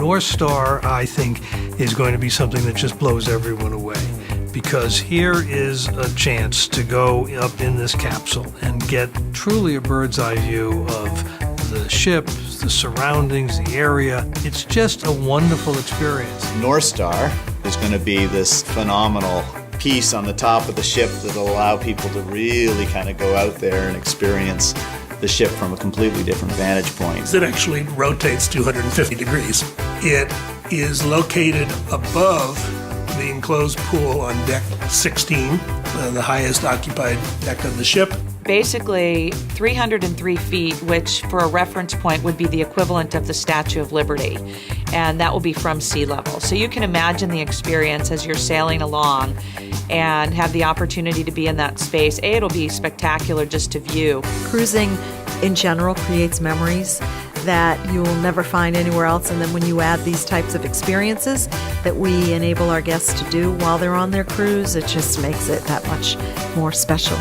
North Star, I think, is going to be something that just blows everyone away, because here is a chance to go up in this capsule and get truly a bird's eye view of the ship, the surroundings, the area. It's just a wonderful experience. North Star is going to be this phenomenal piece on the top of the ship that'll allow people to really kind of go out there and experience the ship from a completely different vantage point. It actually rotates 250 degrees. It is located above the enclosed pool on deck 16, the highest occupied deck of the ship. Basically 303 feet, which for a reference point would be the equivalent of the Statue of Liberty, and that will be from sea level. So you can imagine the experience as you're sailing along and have the opportunity to be in that space. It'll be spectacular just to view. Cruising in general creates memories that you will never find anywhere else, and then when you add these types of experiences that we enable our guests to do while they're on their cruise, it just makes it that much more special.